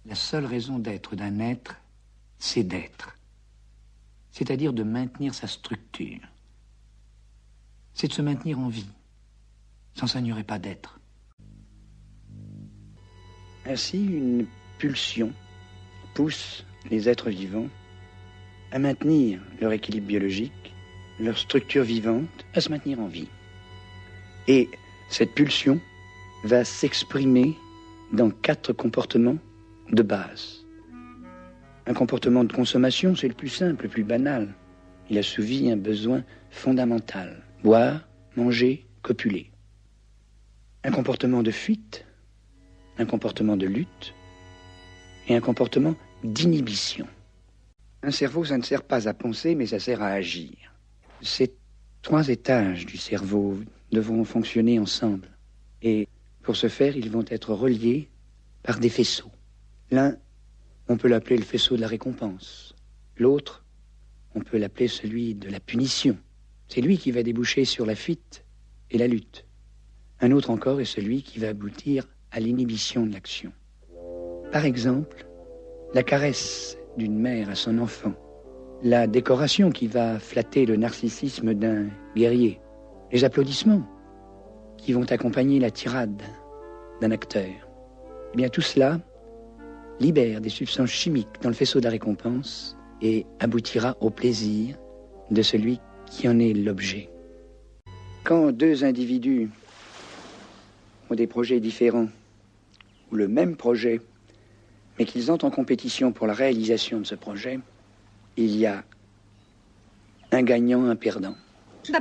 La seule raison d'être d'un être, c'est d'être. C'est-à-dire de maintenir sa structure. C'est de se maintenir en vie. Sans ça, il n'y aurait pas d'être. Ainsi, une pulsion pousse les êtres vivants à maintenir leur équilibre biologique, leur structure vivante, à se maintenir en vie. Et cette pulsion va s'exprimer dans 4 comportements de base. Un comportement de consommation, c'est le plus simple, le plus banal. Il assouvit un besoin fondamental. Boire, manger, copuler. Un comportement de fuite, un comportement de lutte et un comportement d'inhibition. Un cerveau, ça ne sert pas à penser, mais ça sert à agir. Ces 3 étages du cerveau devront fonctionner ensemble. Et pour ce faire, ils vont être reliés par des faisceaux. L'un, on peut l'appeler le faisceau de la récompense. L'autre, on peut l'appeler celui de la punition. C'est lui qui va déboucher sur la fuite et la lutte. Un autre encore est celui qui va aboutir à l'inhibition de l'action. Par exemple, la caresse d'une mère à son enfant, la décoration qui va flatter le narcissisme d'un guerrier, les applaudissements qui vont accompagner la tirade d'un acteur. Eh bien, tout cela libère des substances chimiques dans le faisceau de la récompense et aboutira au plaisir de celui qui en est l'objet. Quand 2 individus ont des projets différents, ou le même projet, mais qu'ils entrent en compétition pour la réalisation de ce projet, il y a un gagnant, un perdant.